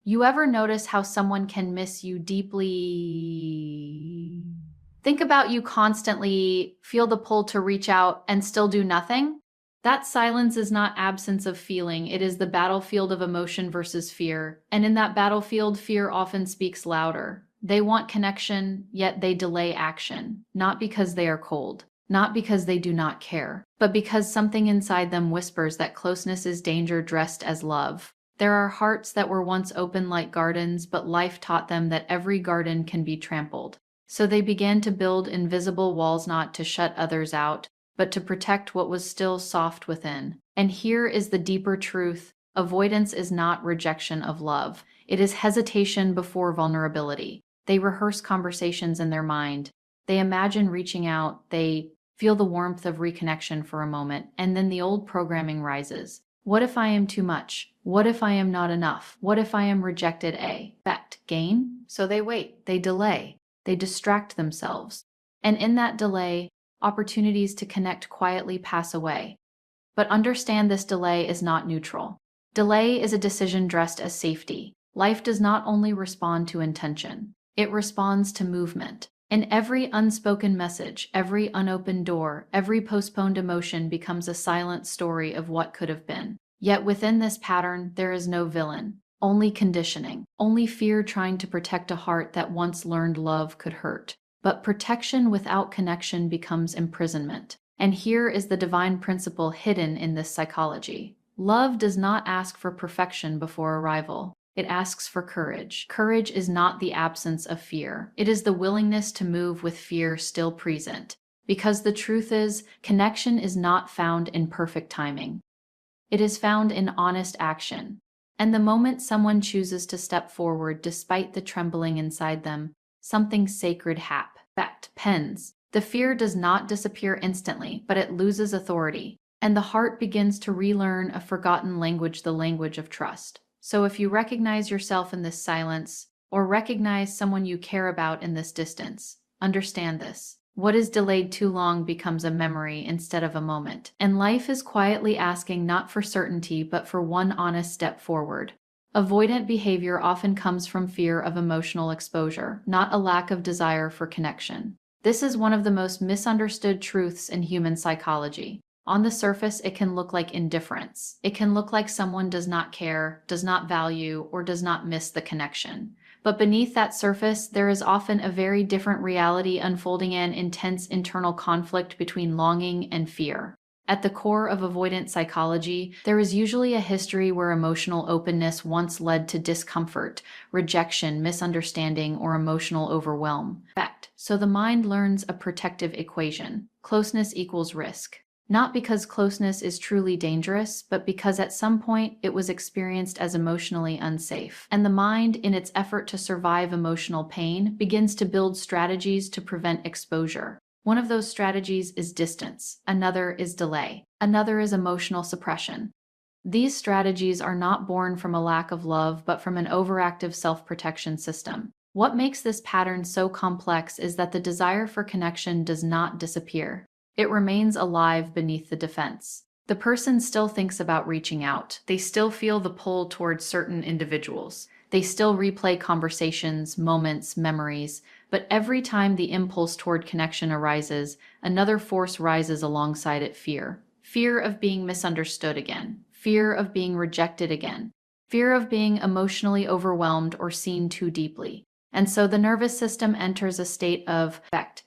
You ever notice how someone can miss you deeply? Think about you constantly, feel the pull to reach out, and still do nothing? That silence is not absence of feeling, it is the battlefield of emotion versus fear. And in that battlefield, fear often speaks louder. They want connection, yet they delay action, not because they are cold, not because they do not care, but because something inside them whispers that closeness is danger dressed as love. There are hearts that were once open like gardens, but life taught them that every garden can be trampled. So they began to build invisible walls not to shut others out, but to protect what was still soft within. And here is the deeper truth. Avoidance is not rejection of love. It is hesitation before vulnerability. They rehearse conversations in their mind. They imagine reaching out. They feel the warmth of reconnection for a moment, and then the old programming rises. What if I am too much? What if I am not enough? What if I am rejected? Effect, gain? So they wait, they delay, they distract themselves. And in that delay, opportunities to connect quietly pass away. But understand this delay is not neutral. Delay is a decision dressed as safety. Life does not only respond to intention, it responds to movement. And every unspoken message, every unopened door, every postponed emotion becomes a silent story of what could have been. Yet within this pattern, there is no villain, only conditioning, only fear trying to protect a heart that once learned love could hurt. But protection without connection becomes imprisonment. And here is the divine principle hidden in this psychology. Love does not ask for perfection before arrival. It asks for courage. Courage is not the absence of fear. It is the willingness to move with fear still present. Because the truth is, connection is not found in perfect timing. It is found in honest action. And the moment someone chooses to step forward despite the trembling inside them, something sacred happens. The fear does not disappear instantly, but it loses authority. And the heart begins to relearn a forgotten language, the language of trust. So if you recognize yourself in this silence, or recognize someone you care about in this distance, understand this. What is delayed too long becomes a memory instead of a moment. And life is quietly asking not for certainty, but for one honest step forward. Avoidant behavior often comes from fear of emotional exposure, not a lack of desire for connection. This is one of the most misunderstood truths in human psychology. On the surface, it can look like indifference. It can look like someone does not care, does not value, or does not miss the connection. But beneath that surface, there is often a very different reality unfolding, an intense internal conflict between longing and fear. At the core of avoidant psychology, there is usually a history where emotional openness once led to discomfort, rejection, misunderstanding, or emotional overwhelm. So the mind learns a protective equation. Closeness equals risk. Not because closeness is truly dangerous, but because at some point it was experienced as emotionally unsafe. And the mind, in its effort to survive emotional pain, begins to build strategies to prevent exposure. One of those strategies is distance. Another is delay. Another is emotional suppression. These strategies are not born from a lack of love, but from an overactive self-protection system. What makes this pattern so complex is that the desire for connection does not disappear. It remains alive beneath the defense. The person still thinks about reaching out. They still feel the pull towards certain individuals. They still replay conversations, moments, memories. But every time the impulse toward connection arises, another force rises alongside it: fear. Fear of being misunderstood again. Fear of being rejected again. Fear of being emotionally overwhelmed or seen too deeply. And so the nervous system enters a state of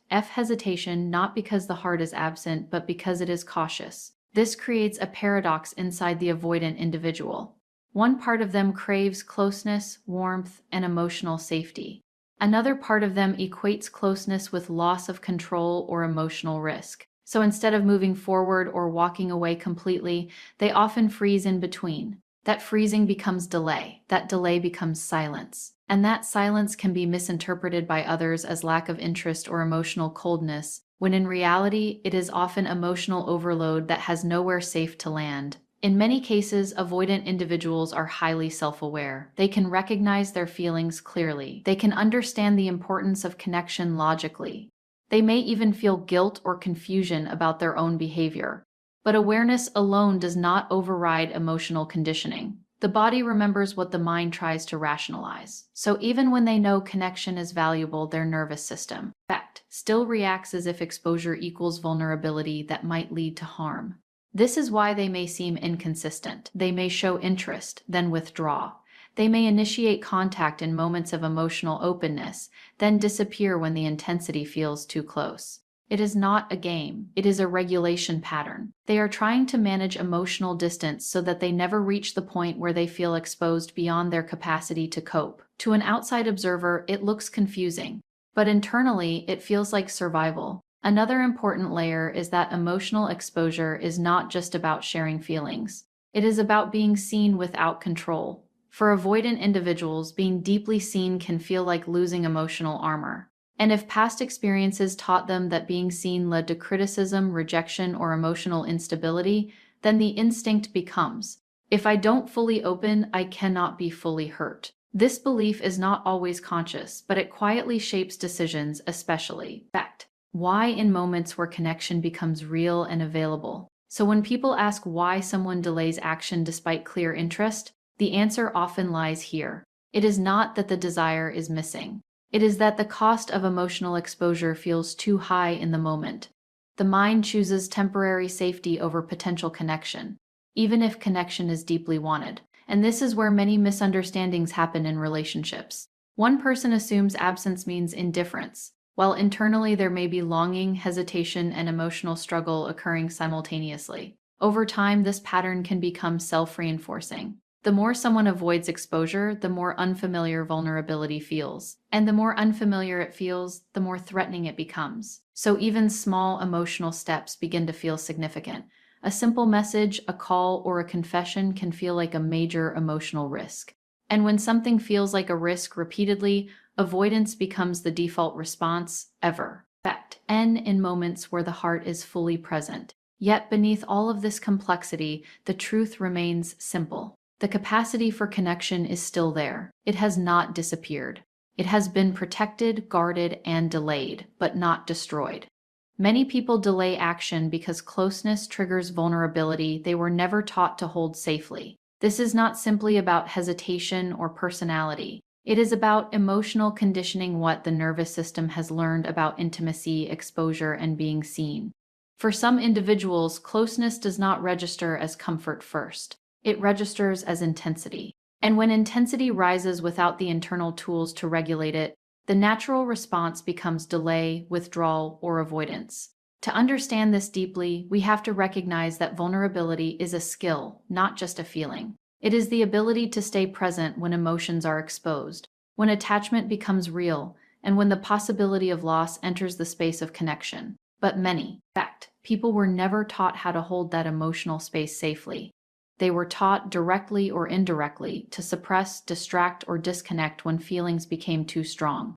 hesitation, not because the heart is absent, but because it is cautious. This creates a paradox inside the avoidant individual. One part of them craves closeness, warmth, and emotional safety. Another part of them equates closeness with loss of control or emotional risk. So instead of moving forward or walking away completely, they often freeze in between. That freezing becomes delay. That delay becomes silence. And that silence can be misinterpreted by others as lack of interest or emotional coldness, when in reality, it is often emotional overload that has nowhere safe to land. In many cases, avoidant individuals are highly self-aware. They can recognize their feelings clearly. They can understand the importance of connection logically. They may even feel guilt or confusion about their own behavior. But awareness alone does not override emotional conditioning. The body remembers what the mind tries to rationalize. So even when they know connection is valuable, their nervous system, in fact, still reacts as if exposure equals vulnerability that might lead to harm. This is why they may seem inconsistent. They may show interest, then withdraw. They may initiate contact in moments of emotional openness, then disappear when the intensity feels too close. It is not a game, it is a regulation pattern. They are trying to manage emotional distance so that they never reach the point where they feel exposed beyond their capacity to cope. To an outside observer, it looks confusing, but internally, it feels like survival. Another important layer is that emotional exposure is not just about sharing feelings. It is about being seen without control. For avoidant individuals, being deeply seen can feel like losing emotional armor. And if past experiences taught them that being seen led to criticism, rejection, or emotional instability, then the instinct becomes, if I don't fully open, I cannot be fully hurt. This belief is not always conscious, but it quietly shapes decisions, especially fact. Why in moments where connection becomes real and available? So when people ask why someone delays action despite clear interest, the answer often lies here. It is not that the desire is missing. It is that the cost of emotional exposure feels too high in the moment. The mind chooses temporary safety over potential connection, even if connection is deeply wanted. And this is where many misunderstandings happen in relationships. One person assumes absence means indifference, while internally there may be longing, hesitation, and emotional struggle occurring simultaneously. Over time, this pattern can become self-reinforcing. The more someone avoids exposure, the more unfamiliar vulnerability feels. And the more unfamiliar it feels, the more threatening it becomes. So even small emotional steps begin to feel significant. A simple message, a call, or a confession can feel like a major emotional risk. And when something feels like a risk repeatedly, avoidance becomes the default response ever. Fact. In moments where the heart is fully present. Yet beneath all of this complexity, the truth remains simple. The capacity for connection is still there. It has not disappeared. It has been protected, guarded, and delayed, but not destroyed. Many people delay action because closeness triggers vulnerability they were never taught to hold safely. This is not simply about hesitation or personality. It is about emotional conditioning, what the nervous system has learned about intimacy, exposure, and being seen. For some individuals, closeness does not register as comfort first. It registers as intensity. And when intensity rises without the internal tools to regulate it, the natural response becomes delay, withdrawal, or avoidance. To understand this deeply, we have to recognize that vulnerability is a skill, not just a feeling. It is the ability to stay present when emotions are exposed, when attachment becomes real, and when the possibility of loss enters the space of connection. But many, in fact, people were never taught how to hold that emotional space safely. They were taught, directly or indirectly, to suppress, distract, or disconnect when feelings became too strong.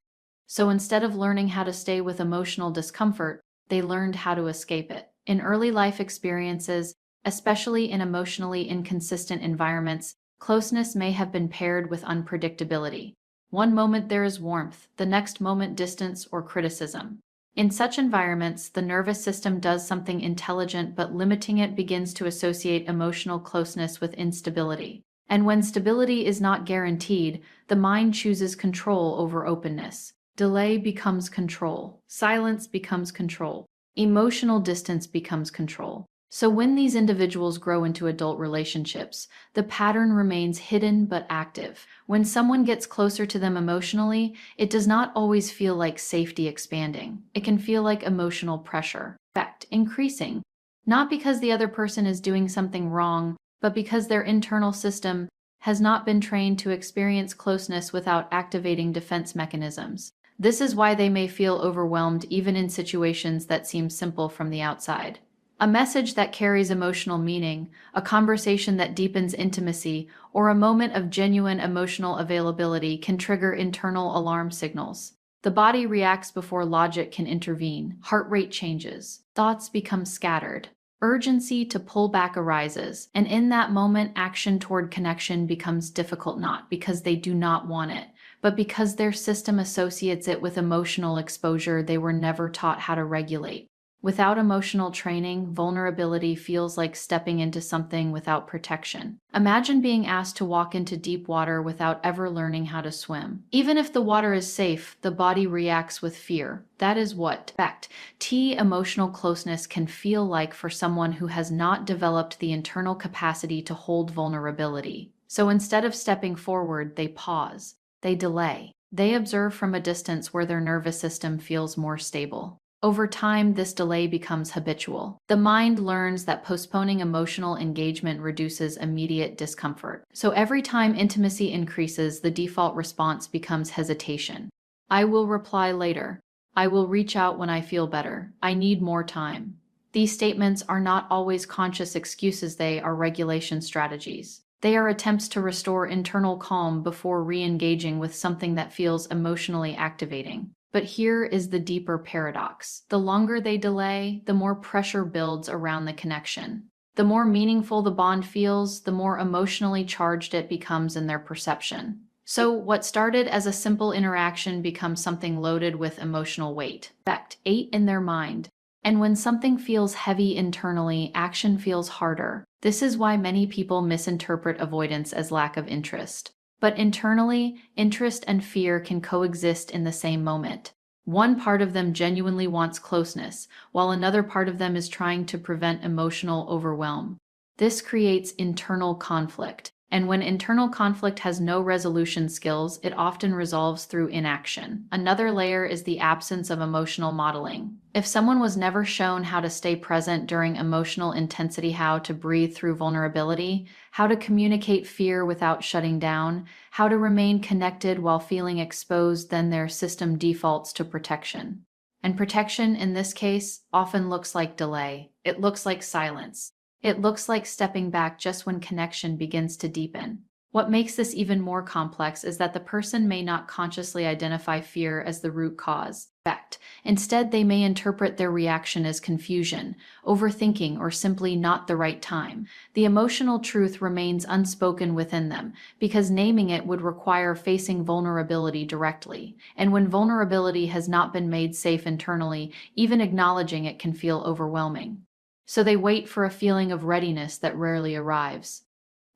So instead of learning how to stay with emotional discomfort, they learned how to escape it. In early life experiences, especially in emotionally inconsistent environments, closeness may have been paired with unpredictability. One moment there is warmth, the next moment distance or criticism. In such environments, the nervous system does something intelligent, but limiting it begins to associate emotional closeness with instability. And when stability is not guaranteed, the mind chooses control over openness. Delay becomes control. Silence becomes control. Emotional distance becomes control. So when these individuals grow into adult relationships, the pattern remains hidden but active. When someone gets closer to them emotionally, it does not always feel like safety expanding. It can feel like emotional pressure, in fact, increasing. Not because the other person is doing something wrong, but because their internal system has not been trained to experience closeness without activating defense mechanisms. This is why they may feel overwhelmed even in situations that seem simple from the outside. A message that carries emotional meaning, a conversation that deepens intimacy, or a moment of genuine emotional availability can trigger internal alarm signals. The body reacts before logic can intervene. Heart rate changes. Thoughts become scattered. Urgency to pull back arises. And in that moment, action toward connection becomes difficult, not because they do not want it, but because their system associates it with emotional exposure they were never taught how to regulate. Without emotional training, vulnerability feels like stepping into something without protection. Imagine being asked to walk into deep water without ever learning how to swim. Even if the water is safe, the body reacts with fear. That is what emotional closeness can feel like for someone who has not developed the internal capacity to hold vulnerability. So instead of stepping forward, they pause, they delay, they observe from a distance where their nervous system feels more stable. Over time, this delay becomes habitual. The mind learns that postponing emotional engagement reduces immediate discomfort. So every time intimacy increases, the default response becomes hesitation. I will reply later. I will reach out when I feel better. I need more time. These statements are not always conscious excuses, they are regulation strategies. They are attempts to restore internal calm before re-engaging with something that feels emotionally activating. But here is the deeper paradox. The longer they delay, the more pressure builds around the connection. The more meaningful the bond feels, the more emotionally charged it becomes in their perception. So what started as a simple interaction becomes something loaded with emotional weight. Fact 8 in their mind. And when something feels heavy internally, action feels harder. This is why many people misinterpret avoidance as lack of interest. But internally, interest and fear can coexist in the same moment. One part of them genuinely wants closeness, while another part of them is trying to prevent emotional overwhelm. This creates internal conflict. And when internal conflict has no resolution skills, it often resolves through inaction. Another layer is the absence of emotional modeling. If someone was never shown how to stay present during emotional intensity, how to breathe through vulnerability, how to communicate fear without shutting down, how to remain connected while feeling exposed, then their system defaults to protection. And protection, in this case, often looks like delay. It looks like silence. It looks like stepping back just when connection begins to deepen. What makes this even more complex is that the person may not consciously identify fear as the root cause. Fact. Instead, they may interpret their reaction as confusion, overthinking, or simply not the right time. The emotional truth remains unspoken within them, because naming it would require facing vulnerability directly. And when vulnerability has not been made safe internally, even acknowledging it can feel overwhelming. So they wait for a feeling of readiness that rarely arrives.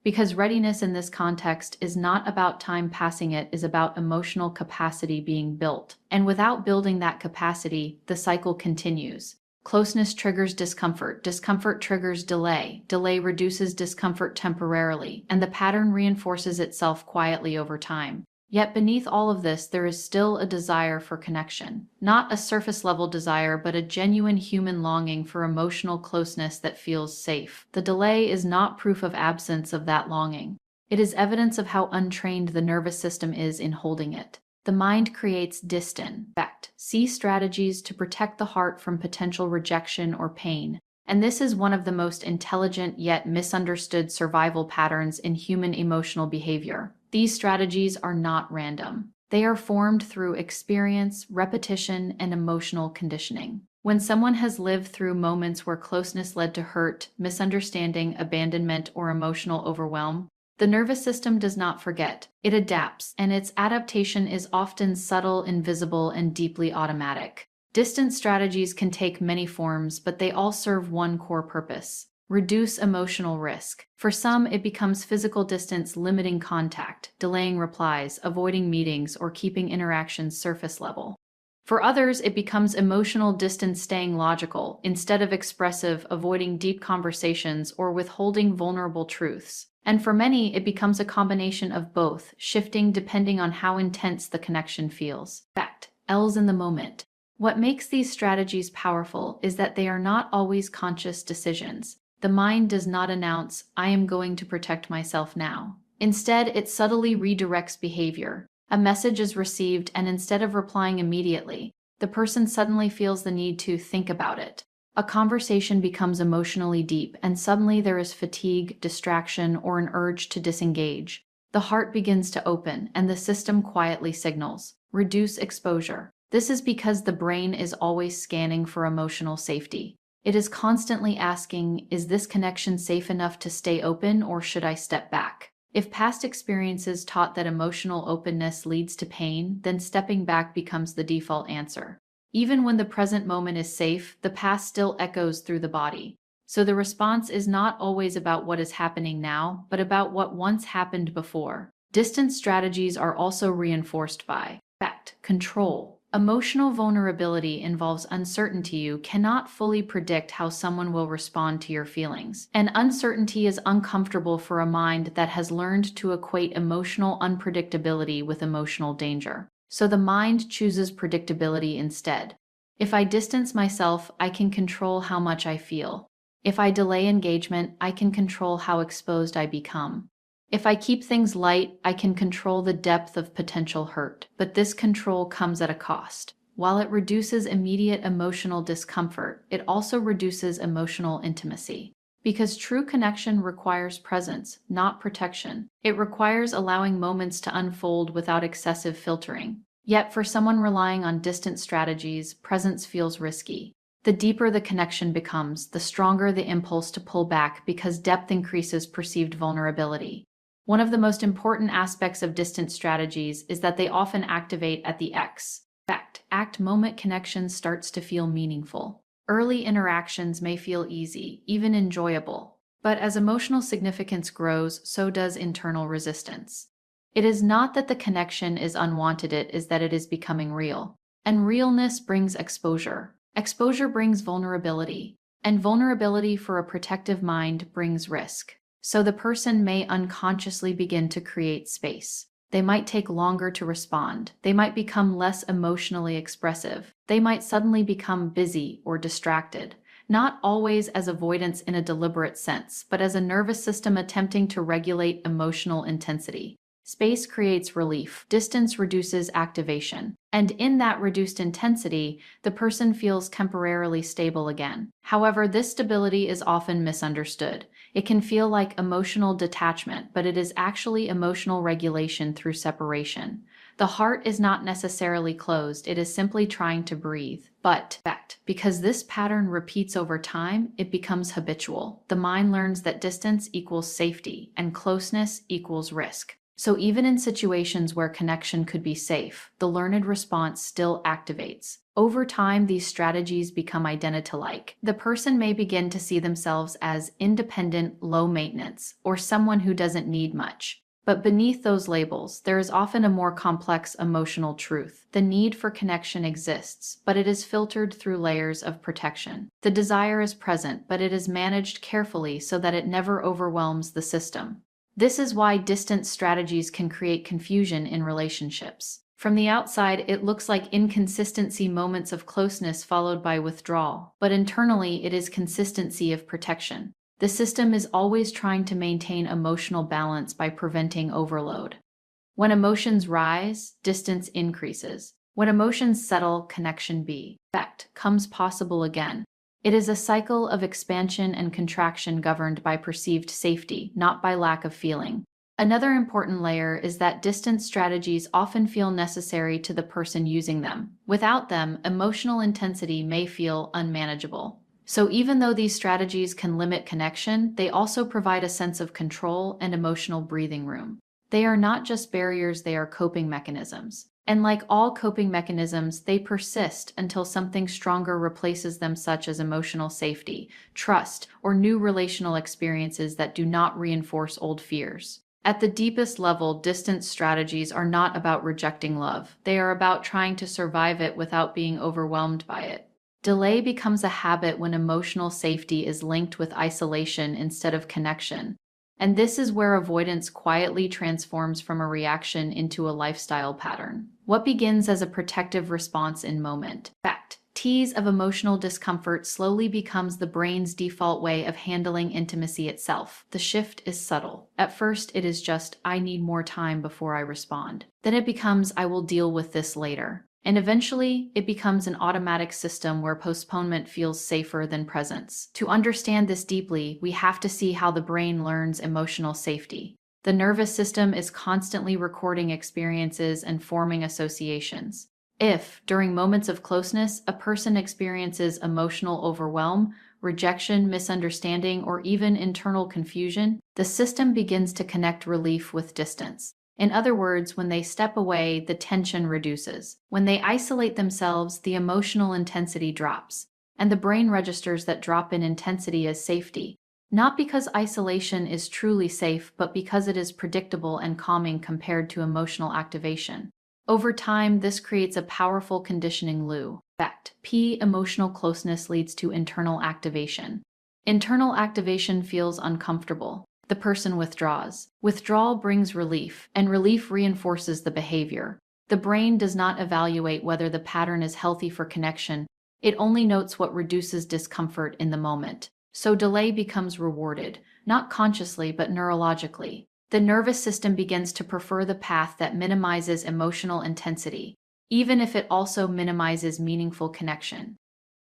Because readiness in this context is not about time passing, it is about emotional capacity being built. And without building that capacity, the cycle continues. Closeness triggers discomfort. Discomfort triggers delay. Delay reduces discomfort temporarily, and the pattern reinforces itself quietly over time. Yet beneath all of this, there is still a desire for connection. Not a surface-level desire, but a genuine human longing for emotional closeness that feels safe. The delay is not proof of absence of that longing. It is evidence of how untrained the nervous system is in holding it. The mind creates distance. Fact. See strategies to protect the heart from potential rejection or pain. And this is one of the most intelligent yet misunderstood survival patterns in human emotional behavior. These strategies are not random. They are formed through experience, repetition, and emotional conditioning. When someone has lived through moments where closeness led to hurt, misunderstanding, abandonment, or emotional overwhelm, the nervous system does not forget. It adapts, and its adaptation is often subtle, invisible, and deeply automatic. Distance strategies can take many forms, but they all serve one core purpose: reduce emotional risk. For some, it becomes physical distance, limiting contact, delaying replies, avoiding meetings, or keeping interactions surface level. For others, it becomes emotional distance, staying logical, instead of expressive, avoiding deep conversations, or withholding vulnerable truths. And for many, it becomes a combination of both, shifting depending on how intense the connection feels. Fact. L's in the moment. What makes these strategies powerful is that they are not always conscious decisions. The mind does not announce, "I am going to protect myself now." Instead, it subtly redirects behavior. A message is received, and instead of replying immediately, the person suddenly feels the need to think about it. A conversation becomes emotionally deep, and suddenly there is fatigue, distraction, or an urge to disengage. The heart begins to open, and the system quietly signals, "Reduce exposure." This is because the brain is always scanning for emotional safety. It is constantly asking, is this connection safe enough to stay open, or should I step back? If past experiences taught that emotional openness leads to pain, then stepping back becomes the default answer. Even when the present moment is safe, the past still echoes through the body. So the response is not always about what is happening now, but about what once happened before. Distance strategies are also reinforced by fact, control. Emotional vulnerability involves uncertainty. You cannot fully predict how someone will respond to your feelings. And uncertainty is uncomfortable for a mind that has learned to equate emotional unpredictability with emotional danger. So the mind chooses predictability instead. If I distance myself, I can control how much I feel. If I delay engagement, I can control how exposed I become. If I keep things light, I can control the depth of potential hurt. But this control comes at a cost. While it reduces immediate emotional discomfort, it also reduces emotional intimacy. Because true connection requires presence, not protection. It requires allowing moments to unfold without excessive filtering. Yet for someone relying on distant strategies, presence feels risky. The deeper the connection becomes, the stronger the impulse to pull back because depth increases perceived vulnerability. One of the most important aspects of distant strategies is that they often activate at the act moment. Connection starts to feel meaningful. Early interactions may feel easy, even enjoyable. But as emotional significance grows, so does internal resistance. It is not that the connection is unwanted, it is that it is becoming real. And realness brings exposure. Exposure brings vulnerability. And vulnerability for a protective mind brings risk. So the person may unconsciously begin to create space. They might take longer to respond. They might become less emotionally expressive. They might suddenly become busy or distracted. Not always as avoidance in a deliberate sense, but as a nervous system attempting to regulate emotional intensity. Space creates relief. Distance reduces activation. And in that reduced intensity, the person feels temporarily stable again. However, this stability is often misunderstood. It can feel like emotional detachment, but it is actually emotional regulation through separation. The heart is not necessarily closed, it is simply trying to breathe. But, because this pattern repeats over time, it becomes habitual. The mind learns that distance equals safety, and closeness equals risk. So even in situations where connection could be safe, the learned response still activates. Over time, these strategies become identity-like. The person may begin to see themselves as independent, low maintenance, or someone who doesn't need much. But beneath those labels, there is often a more complex emotional truth. The need for connection exists, but it is filtered through layers of protection. The desire is present, but it is managed carefully so that it never overwhelms the system. This is why distant strategies can create confusion in relationships. From the outside, it looks like inconsistency, moments of closeness followed by withdrawal, but internally it is consistency of protection. The system is always trying to maintain emotional balance by preventing overload. When emotions rise, distance increases. When emotions settle, connection comes possible again. It is a cycle of expansion and contraction governed by perceived safety, not by lack of feeling. Another important layer is that distance strategies often feel necessary to the person using them. Without them, emotional intensity may feel unmanageable. So even though these strategies can limit connection, they also provide a sense of control and emotional breathing room. They are not just barriers, they are coping mechanisms. And like all coping mechanisms, they persist until something stronger replaces them, such as emotional safety, trust, or new relational experiences that do not reinforce old fears. At the deepest level, distance strategies are not about rejecting love. They are about trying to survive it without being overwhelmed by it. Delay becomes a habit when emotional safety is linked with isolation instead of connection. And this is where avoidance quietly transforms from a reaction into a lifestyle pattern. What begins as a protective response in moment, tease of emotional discomfort slowly becomes the brain's default way of handling intimacy itself. The shift is subtle. At first, it is just, I need more time before I respond. Then it becomes, I will deal with this later. And eventually, it becomes an automatic system where postponement feels safer than presence. To understand this deeply, we have to see how the brain learns emotional safety. The nervous system is constantly recording experiences and forming associations. If, during moments of closeness, a person experiences emotional overwhelm, rejection, misunderstanding, or even internal confusion, the system begins to connect relief with distance. In other words, when they step away, the tension reduces. When they isolate themselves, the emotional intensity drops, and the brain registers that drop in intensity as safety. Not because isolation is truly safe, but because it is predictable and calming compared to emotional activation. Over time, this creates a powerful conditioning loop. Fact. P. Emotional closeness leads to internal activation. Internal activation feels uncomfortable. The person withdraws. Withdrawal brings relief, and relief reinforces the behavior. The brain does not evaluate whether the pattern is healthy for connection, it only notes what reduces discomfort in the moment. So delay becomes rewarded, not consciously but neurologically. The nervous system begins to prefer the path that minimizes emotional intensity, even if it also minimizes meaningful connection.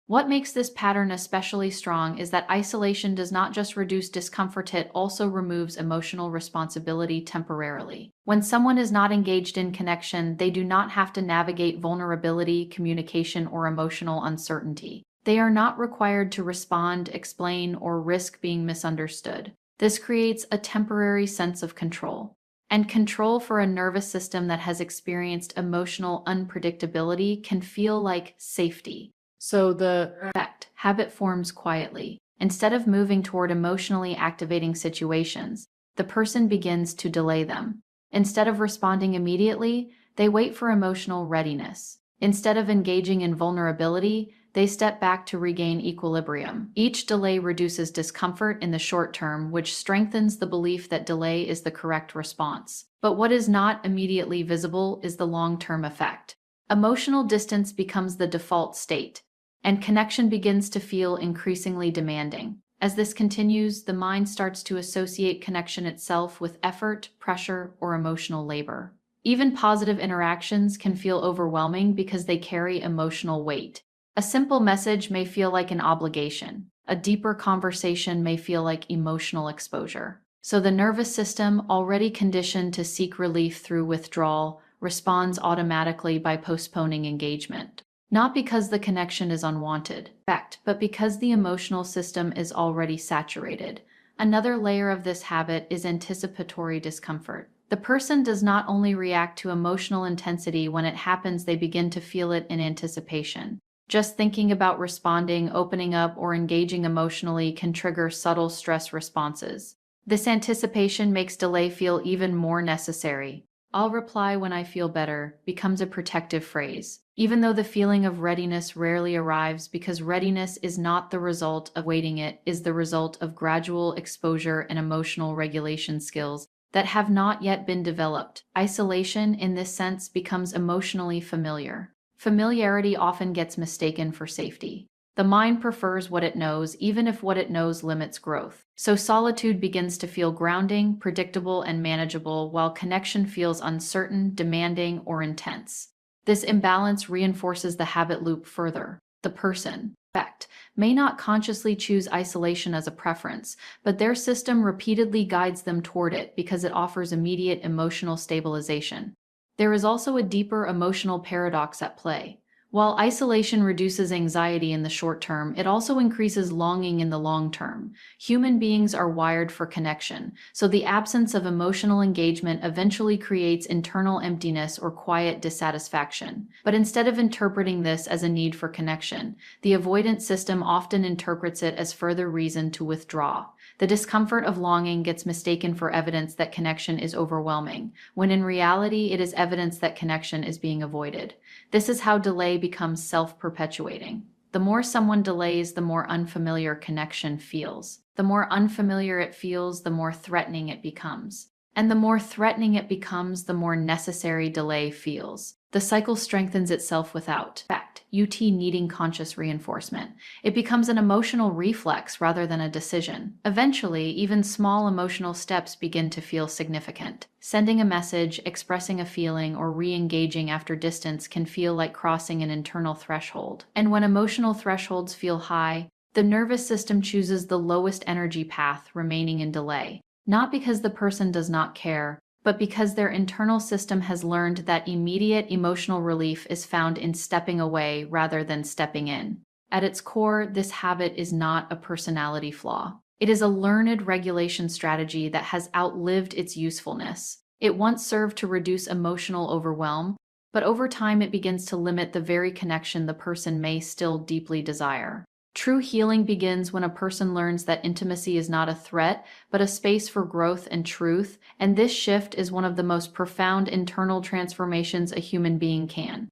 What makes this pattern especially strong is that isolation does not just reduce discomfort, it also removes emotional responsibility temporarily. When someone is not engaged in connection, they do not have to navigate vulnerability, communication, or emotional uncertainty. They are not required to respond, explain, or risk being misunderstood. This creates a temporary sense of control. And control for a nervous system that has experienced emotional unpredictability can feel like safety. So the effect habit forms quietly. Instead of moving toward emotionally activating situations, the person begins to delay them. Instead of responding immediately, they wait for emotional readiness. Instead of engaging in vulnerability, they step back to regain equilibrium. Each delay reduces discomfort in the short term, which strengthens the belief that delay is the correct response. But what is not immediately visible is the long-term effect. Emotional distance becomes the default state, and connection begins to feel increasingly demanding. As this continues, the mind starts to associate connection itself with effort, pressure, or emotional labor. Even positive interactions can feel overwhelming because they carry emotional weight. A simple message may feel like an obligation. A deeper conversation may feel like emotional exposure. So the nervous system, already conditioned to seek relief through withdrawal, responds automatically by postponing engagement. Not because the connection is unwanted, fact, but because the emotional system is already saturated. Another layer of this habit is anticipatory discomfort. The person does not only react to emotional intensity when it happens, they begin to feel it in anticipation. Just thinking about responding, opening up, or engaging emotionally can trigger subtle stress responses. This anticipation makes delay feel even more necessary. "I'll reply when I feel better" becomes a protective phrase, even though the feeling of readiness rarely arrives, because readiness is not the result of waiting, it is the result of gradual exposure and emotional regulation skills that have not yet been developed. Isolation, in this sense, becomes emotionally familiar. Familiarity often gets mistaken for safety. The mind prefers what it knows, even if what it knows limits growth. So solitude begins to feel grounding, predictable, and manageable, while connection feels uncertain, demanding, or intense. This imbalance reinforces the habit loop further. The person, effect, may not consciously choose isolation as a preference, but their system repeatedly guides them toward it because it offers immediate emotional stabilization. There is also a deeper emotional paradox at play. While isolation reduces anxiety in the short term, it also increases longing in the long term. Human beings are wired for connection, so the absence of emotional engagement eventually creates internal emptiness or quiet dissatisfaction. But instead of interpreting this as a need for connection, the avoidant system often interprets it as further reason to withdraw. The discomfort of longing gets mistaken for evidence that connection is overwhelming, when in reality it is evidence that connection is being avoided. This is how delay becomes self-perpetuating. The more someone delays, the more unfamiliar connection feels. The more unfamiliar it feels, the more threatening it becomes. And the more threatening it becomes, the more necessary delay feels. The cycle strengthens itself without fact, needing conscious reinforcement. It becomes an emotional reflex rather than a decision. Eventually, even small emotional steps begin to feel significant. Sending a message, expressing a feeling, or re-engaging after distance can feel like crossing an internal threshold. And when emotional thresholds feel high, the nervous system chooses the lowest energy path, remaining in delay. Not because the person does not care, but because their internal system has learned that immediate emotional relief is found in stepping away rather than stepping in. At its core, this habit is not a personality flaw. It is a learned regulation strategy that has outlived its usefulness. It once served to reduce emotional overwhelm, but over time it begins to limit the very connection the person may still deeply desire. True healing begins when a person learns that intimacy is not a threat, but a space for growth and truth, and this shift is one of the most profound internal transformations a human being can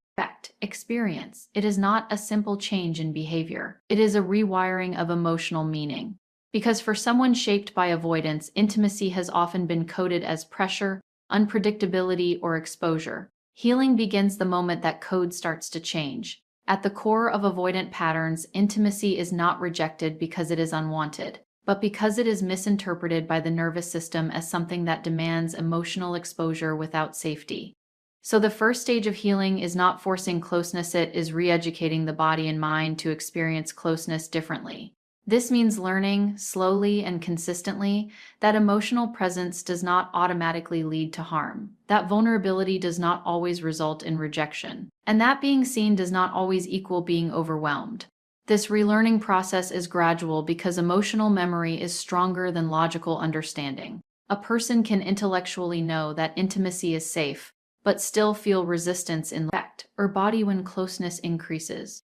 experience. It is not a simple change in behavior. It is a rewiring of emotional meaning. Because for someone shaped by avoidance, intimacy has often been coded as pressure, unpredictability, or exposure. Healing begins the moment that code starts to change. At the core of avoidant patterns, intimacy is not rejected because it is unwanted, but because it is misinterpreted by the nervous system as something that demands emotional exposure without safety. So the first stage of healing is not forcing closeness, it is re-educating the body and mind to experience closeness differently. This means learning, slowly and consistently, that emotional presence does not automatically lead to harm, that vulnerability does not always result in rejection, and that being seen does not always equal being overwhelmed. This relearning process is gradual because emotional memory is stronger than logical understanding. A person can intellectually know that intimacy is safe, but still feel resistance in or body when closeness increases.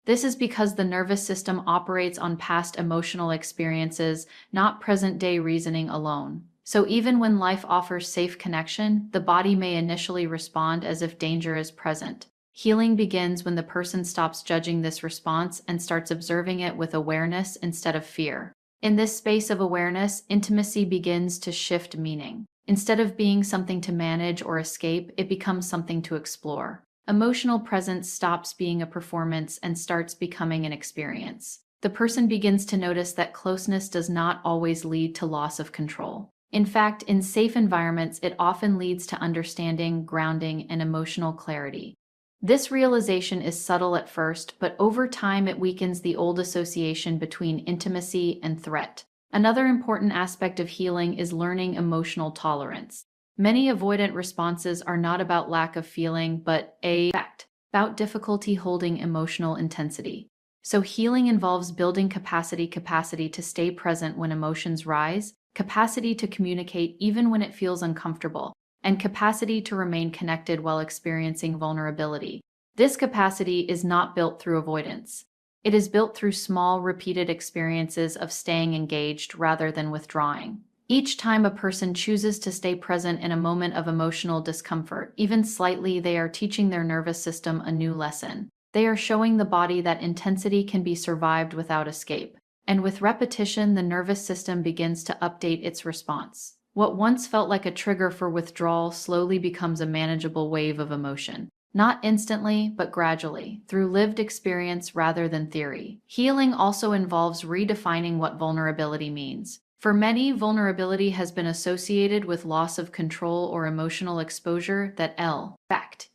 This is because the nervous system operates on past emotional experiences, not present-day reasoning alone. So even when life offers safe connection, the body may initially respond as if danger is present. Healing begins when the person stops judging this response and starts observing it with awareness instead of fear. In this space of awareness, intimacy begins to shift meaning. Instead of being something to manage or escape, it becomes something to explore. Emotional presence stops being a performance and starts becoming an experience. The person begins to notice that closeness does not always lead to loss of control. In fact, in safe environments, it often leads to understanding, grounding, and emotional clarity. This realization is subtle at first, but over time it weakens the old association between intimacy and threat. Another important aspect of healing is learning emotional tolerance. Many avoidant responses are not about lack of feeling, but about difficulty holding emotional intensity. So healing involves building capacity to stay present when emotions rise, capacity to communicate even when it feels uncomfortable, and capacity to remain connected while experiencing vulnerability. This capacity is not built through avoidance. It is built through small, repeated experiences of staying engaged rather than withdrawing. Each time a person chooses to stay present in a moment of emotional discomfort, even slightly, they are teaching their nervous system a new lesson. They are showing the body that intensity can be survived without escape. And with repetition, the nervous system begins to update its response. What once felt like a trigger for withdrawal slowly becomes a manageable wave of emotion. Not instantly, but gradually, through lived experience rather than theory. Healing also involves redefining what vulnerability means. For many, vulnerability has been associated with loss of control or emotional exposure that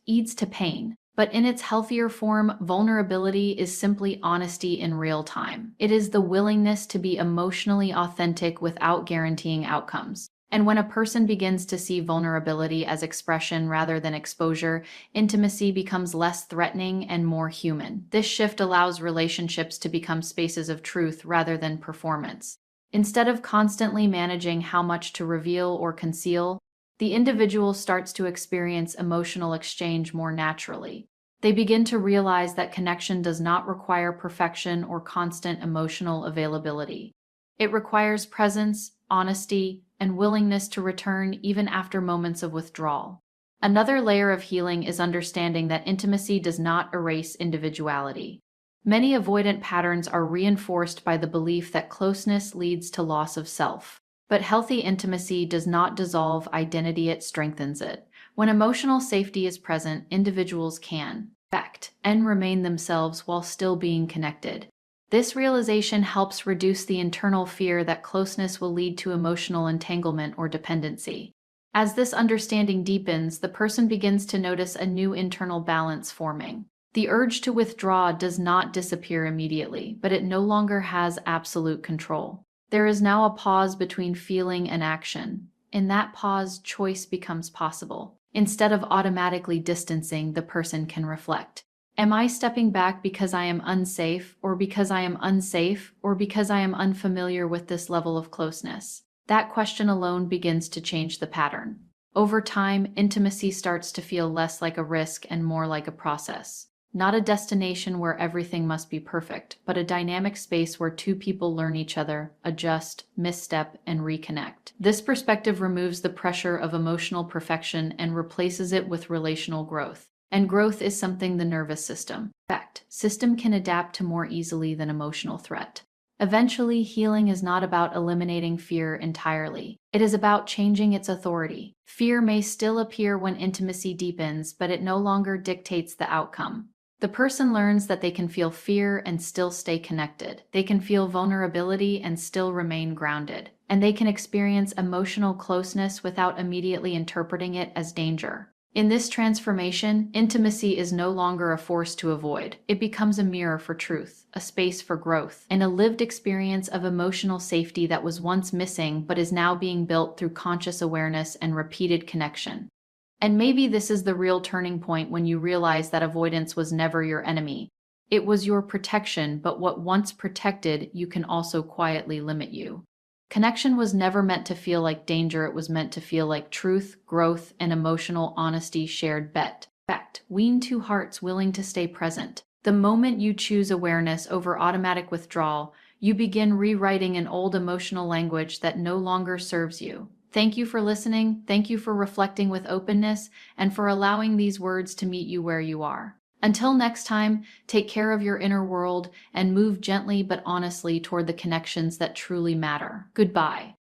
leads to pain. But in its healthier form, vulnerability is simply honesty in real time. It is the willingness to be emotionally authentic without guaranteeing outcomes. And when a person begins to see vulnerability as expression rather than exposure, intimacy becomes less threatening and more human. This shift allows relationships to become spaces of truth rather than performance. Instead of constantly managing how much to reveal or conceal, the individual starts to experience emotional exchange more naturally. They begin to realize that connection does not require perfection or constant emotional availability. It requires presence, honesty, and willingness to return even after moments of withdrawal. Another layer of healing is understanding that intimacy does not erase individuality. Many avoidant patterns are reinforced by the belief that closeness leads to loss of self. But healthy intimacy does not dissolve identity, it strengthens it. When emotional safety is present, individuals can and remain themselves while still being connected. This realization helps reduce the internal fear that closeness will lead to emotional entanglement or dependency. As this understanding deepens, the person begins to notice a new internal balance forming. The urge to withdraw does not disappear immediately, but it no longer has absolute control. There is now a pause between feeling and action. In that pause, choice becomes possible. Instead of automatically distancing, the person can reflect. Am I stepping back because I am unsafe, or because I am unsafe, or because I am unfamiliar with this level of closeness? That question alone begins to change the pattern. Over time, intimacy starts to feel less like a risk and more like a process. Not a destination where everything must be perfect, but a dynamic space where two people learn each other, adjust, misstep, and reconnect. This perspective removes the pressure of emotional perfection and replaces it with relational growth. And growth is something the nervous system can adapt to more easily than emotional threat. Eventually, healing is not about eliminating fear entirely. It is about changing its authority. Fear may still appear when intimacy deepens, but it no longer dictates the outcome. The person learns that they can feel fear and still stay connected. They can feel vulnerability and still remain grounded. And they can experience emotional closeness without immediately interpreting it as danger. In this transformation, intimacy is no longer a force to avoid. It becomes a mirror for truth, a space for growth, and a lived experience of emotional safety that was once missing but is now being built through conscious awareness and repeated connection. And maybe this is the real turning point when you realize that avoidance was never your enemy. It was your protection, but what once protected you can also quietly limit you. Connection was never meant to feel like danger, it was meant to feel like truth, growth, and emotional honesty shared bet. Wean two hearts willing to stay present. The moment you choose awareness over automatic withdrawal, you begin rewriting an old emotional language that no longer serves you. Thank you for listening, thank you for reflecting with openness, and for allowing these words to meet you where you are. Until next time, take care of your inner world and move gently but honestly toward the connections that truly matter. Goodbye.